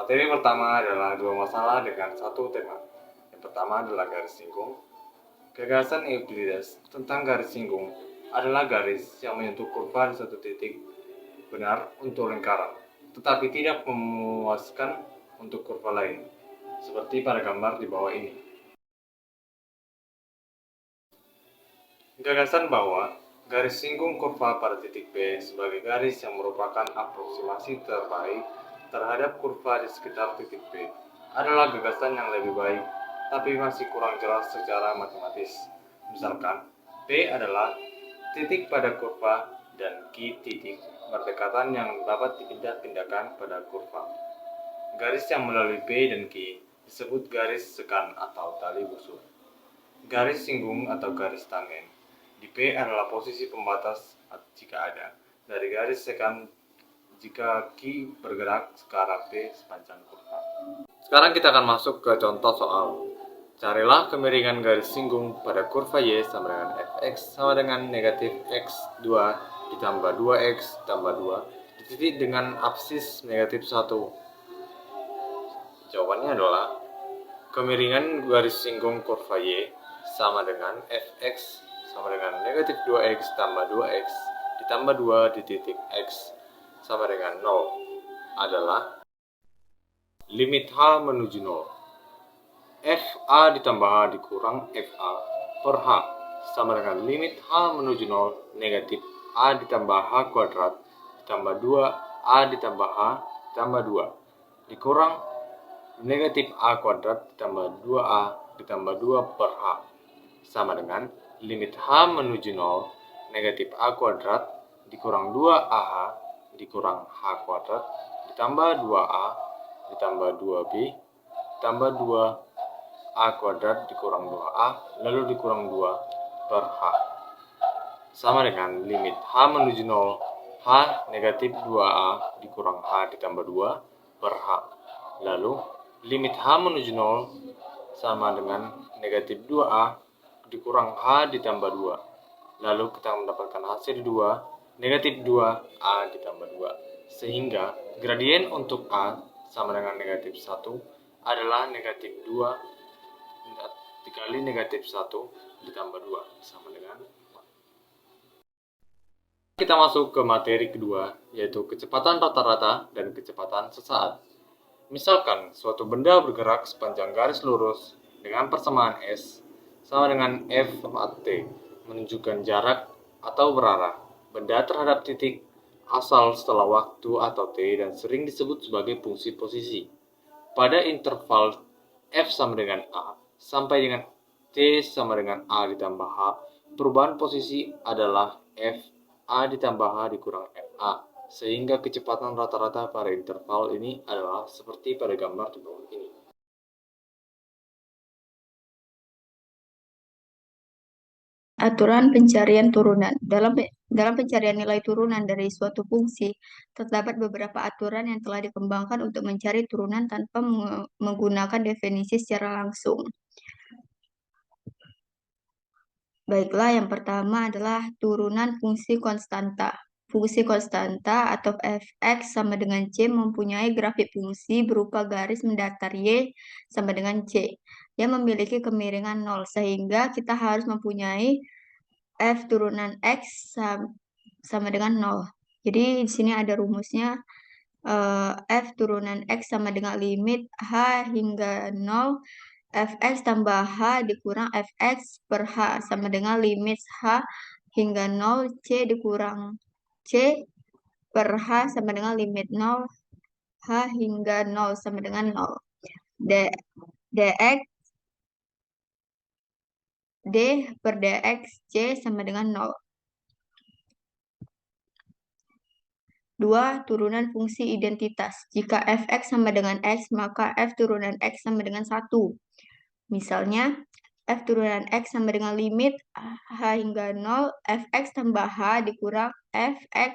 Materi pertama adalah dua masalah dengan satu tema. Yang pertama adalah garis singgung. Gagasan Euclides tentang garis singgung adalah garis yang menyentuh kurva di satu titik benar untuk lingkaran, tetapi tidak memuaskan untuk kurva lain, seperti pada gambar di bawah ini. Gagasan bahwa garis singgung kurva pada titik B sebagai garis yang merupakan aproksimasi terbaik terhadap kurva di sekitar titik B adalah gagasan yang lebih baik, tapi masih kurang jelas secara matematis. Misalkan, B adalah titik pada kurva dan Q titik berdekatan yang dapat dipindah-pindahkan pada kurva. Garis yang melalui B dan Q disebut garis sekan atau tali busur. Garis singgung atau garis tangen di P adalah posisi pembatas jika ada dari garis sekan jika Q bergerak ke arah B sepanjang kurva. Sekarang kita akan masuk ke contoh soal. Carilah kemiringan garis singgung pada kurva Y sama dengan fx sama dengan negatif x2 ditambah 2x tambah 2 di titik dengan absis negatif 1. Jawabannya adalah kemiringan garis singgung kurva Y sama dengan fx sama dengan negatif 2x tambah 2x ditambah 2 di titik x sama dengan 0 adalah limit H menuju 0. FA ditambah H dikurang FA per H sama dengan limit H menuju 0 negatif A ditambah H kuadrat ditambah 2 A ditambah H ditambah 2 dikurang negatif A kuadrat ditambah 2A ditambah 2 per H sama dengan limit H menuju 0 negatif A kuadrat dikurang 2AH dikurang H kuadrat ditambah 2A ditambah 2B ditambah 2A kuadrat dikurang 2A lalu dikurang 2 per H sama dengan limit H menuju 0 H negatif 2A dikurang H ditambah 2 per H lalu limit H menuju 0 sama dengan negatif 2A dikurang H ditambah 2 lalu kita mendapatkan hasil 2 negatif 2A ditambah 2 sehingga gradien untuk A sama dengan negatif 1 adalah negatif 2 dikali negatif 1 ditambah 2 sama dengan 4. Kita masuk ke materi kedua, yaitu kecepatan rata-rata dan kecepatan sesaat. Misalkan suatu benda bergerak sepanjang garis lurus dengan persamaan S sama dengan F at T, menunjukkan jarak atau berarah benda terhadap titik asal setelah waktu atau T dan sering disebut sebagai fungsi posisi. Pada interval F sama dengan A sampai dengan T sama dengan A ditambah H, perubahan posisi adalah F A ditambah H dikurang FA, sehingga kecepatan rata-rata pada interval ini adalah seperti pada gambar di bawah ini. Aturan pencarian turunan. Dalam pencarian nilai turunan dari suatu fungsi, terdapat beberapa aturan yang telah dikembangkan untuk mencari turunan tanpa menggunakan definisi secara langsung. Baiklah, yang pertama adalah turunan fungsi konstanta. Fungsi konstanta atau fx sama dengan c mempunyai grafik fungsi berupa garis mendatar y sama dengan c yang memiliki kemiringan 0, sehingga kita harus mempunyai f turunan x sama dengan 0. Jadi di sini ada rumusnya, f turunan x sama dengan limit h hingga 0 fx tambah h dikurang fx per h sama dengan limit h hingga 0 c dikurang c per h sama dengan limit 0 h hingga 0 sama dengan 0 dx d per dx c sama dengan 0. 2. Turunan fungsi identitas. Jika fx sama dengan x, maka f turunan x sama dengan 1. Misalnya, f turunan x sama dengan limit h hingga 0, fx tambah h dikurang fx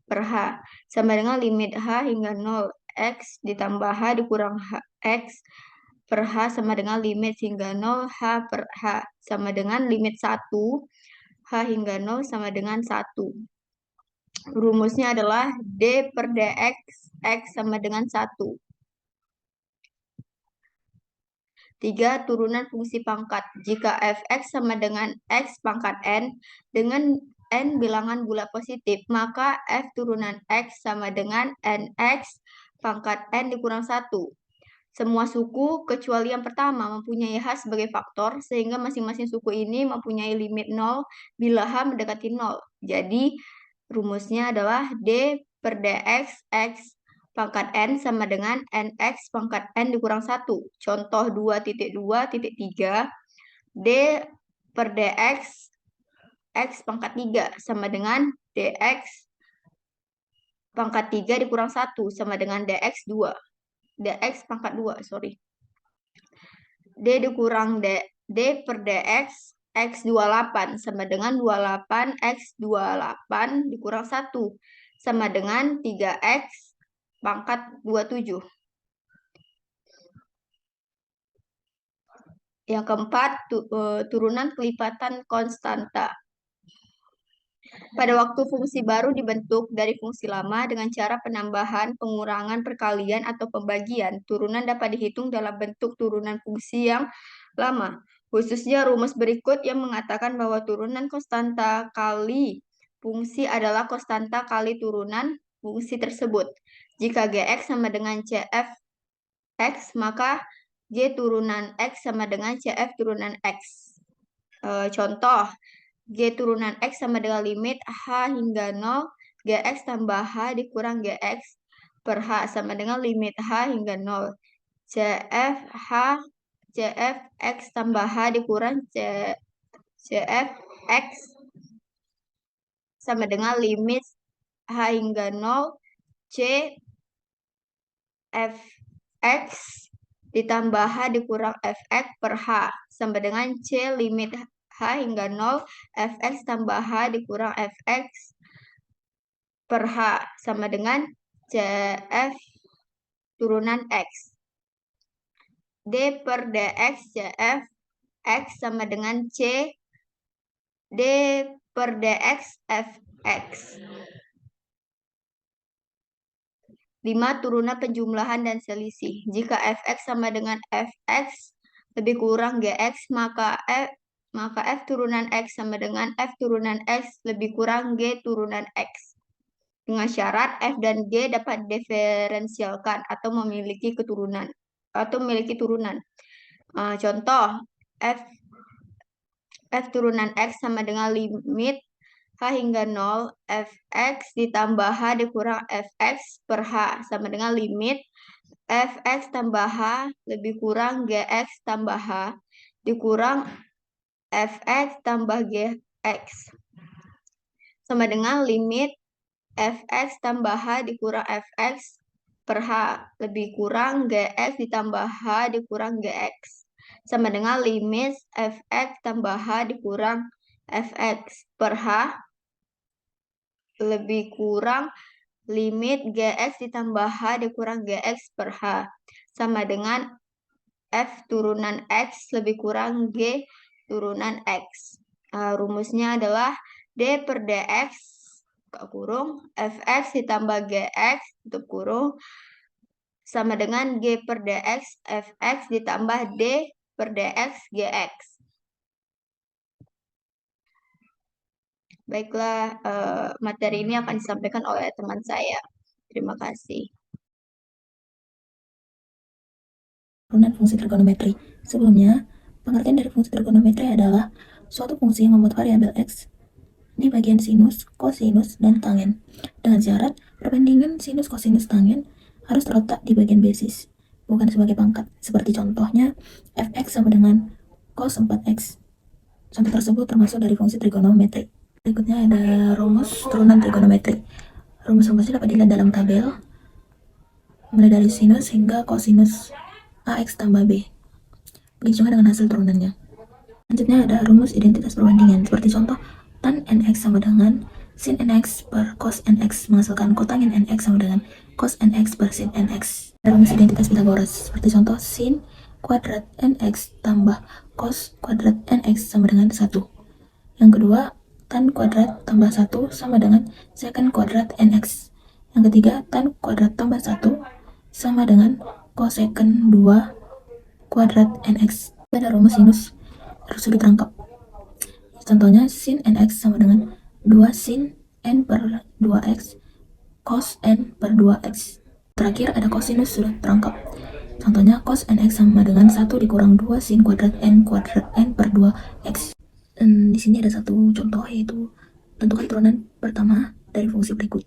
per h, sama dengan limit h hingga 0, x ditambah h dikurang x per h sama dengan limit hingga 0, h per h, sama dengan limit 1, h hingga 0 sama dengan 1. Rumusnya adalah d per dx x sama dengan 1. 3. Turunan fungsi pangkat. Jika f(x) sama dengan x pangkat n dengan n bilangan bulat positif, maka f turunan x sama dengan nx pangkat n dikurang 1. Semua suku kecuali yang pertama mempunyai h sebagai faktor, sehingga masing-masing suku ini mempunyai limit 0 bila h mendekati 0. Jadi, rumusnya adalah d per dx x pangkat n sama dengan nx pangkat n dikurang 1. Contoh 2.2.3, d per dx x pangkat 3 sama dengan dx pangkat 3 dikurang 1 sama dengan dx pangkat 2, sorry. D dikurang d per dx x 28 sama dengan 28 x 28 dikurang 1 sama dengan 3x pangkat 27. Yang keempat, turunan kelipatan konstanta. Pada waktu fungsi baru dibentuk dari fungsi lama dengan cara penambahan, pengurangan, perkalian, atau pembagian, turunan dapat dihitung dalam bentuk turunan fungsi yang lama. Khususnya rumus berikut yang mengatakan bahwa turunan konstanta kali fungsi adalah konstanta kali turunan fungsi tersebut. Jika Gx sama dengan Cf x, maka G turunan x sama dengan Cf turunan x. Contoh, G turunan X sama dengan limit H hingga 0, Gx tambah H dikurang Gx per H sama dengan limit H hingga 0. CF X tambah H dikurang CF X sama dengan limit H hingga 0, C F X ditambah H dikurang Fx per H sama dengan C limit H hingga 0, Fx tambah H dikurang Fx per H sama dengan Cf turunan X. D per dx Cf X sama dengan C D per dx Fx. 5. Turunan penjumlahan dan selisih. Jika Fx sama dengan Fx lebih kurang Gx, maka F turunan X sama dengan F turunan X lebih kurang G turunan X. Dengan syarat F dan G dapat diferensialkan atau memiliki turunan. Contoh, F turunan X sama dengan limit H hingga 0, Fx ditambah H dikurang Fx per H sama dengan limit Fx tambah H lebih kurang Gx tambah H dikurang Fx tambah Gx sama dengan limit Fx tambah H dikurang Fx per H lebih kurang Gx ditambah H dikurang Gx sama dengan limit Fx tambah H dikurang Fx per H lebih kurang limit Gx ditambah H dikurang Gx per H sama dengan F turunan X lebih kurang G turunan X. Rumusnya adalah D per dx kurung Fx ditambah Gx tutup kurung sama dengan G per dx Fx ditambah D per dx Gx. Baiklah, materi ini akan disampaikan oleh teman saya. Terima kasih. Turunan fungsi trigonometri. Sebelumnya, pengertian dari fungsi trigonometri adalah suatu fungsi yang membuat variabel x di bagian sinus, kosinus, dan tangen. Dengan syarat, perbandingan sinus, kosinus, tangen harus terletak di bagian basis, bukan sebagai pangkat. Seperti contohnya, fx sama dengan cos 4x. Contoh tersebut termasuk dari fungsi trigonometri. Berikutnya ada rumus turunan trigonometri. Rumus-rumusnya dapat dilihat dalam tabel, mulai dari sinus hingga kosinus AX tambah B. Begitu juga dengan hasil turunannya. Selanjutnya ada rumus identitas perbandingan. Seperti contoh, tan NX sama dengan sin NX per cos NX menghasilkan kotangin NX sama dengan cos NX per sin NX. Ada rumus identitas Pythagoras. Seperti contoh, sin kuadrat NX tambah cos kuadrat NX sama dengan 1. Yang kedua, tan kuadrat tambah 1 sama dengan secant kuadrat NX. Yang ketiga, tan kuadrat tambah 1 sama dengan cosecant 2 kuadrat nx. Pada rumus sinus sudah terangkap. Contohnya sin nx sama dengan 2 sin n per 2x cos n per 2x. Terakhir ada kosinus sudah terangkap. Contohnya cos nx sama dengan 1 dikurang 2 sin kuadrat n per 2x. Dan di sini ada satu contoh, yaitu tentukan turunan pertama dari fungsi berikut.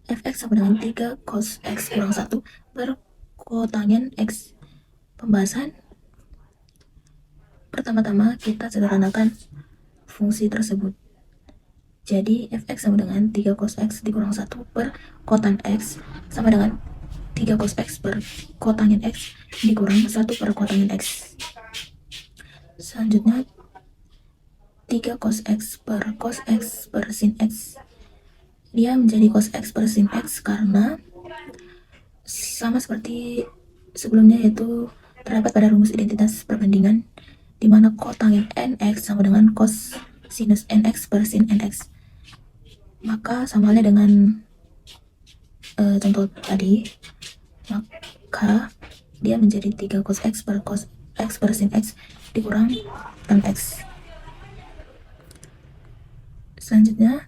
Fx sama dengan 3 cos x kurang 1 per kotangen x. Pembahasan. Pertama-tama kita sederhanakan fungsi tersebut. Jadi fx sama dengan 3 cos x dikurang 1 per kotan x sama dengan 3 cos x per kotangen x dikurang 1 per kotangen x. Selanjutnya 3 cos x per sin x. Dia menjadi cos x per sin x karena sama seperti sebelumnya, yaitu terdapat pada rumus identitas perbandingan di mana kotangen nx sama dengan cos sinus nx per sin nx. Maka sama halnya dengan contoh tadi, maka dia menjadi 3 cos x per sin x dikurang tan x. Selanjutnya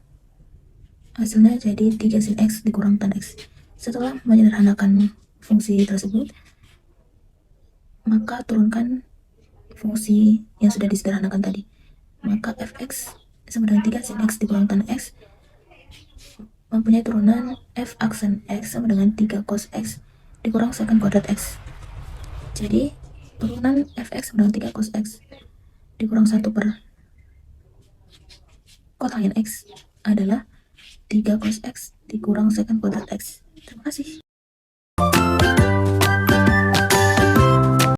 hasilnya jadi 3 sin x dikurang tan x. Setelah menyederhanakan fungsi tersebut, maka turunkan fungsi yang sudah disederhanakan tadi. Maka fx sama dengan 3 sin x dikurang tan x mempunyai turunan f aksen x sama dengan 3 cos x dikurang secant kuadrat x. Jadi turunan fx sama dengan 3 cos x dikurang 1 per kotangen x adalah 3 cos x dikurang secant kuadrat x. Terima kasih.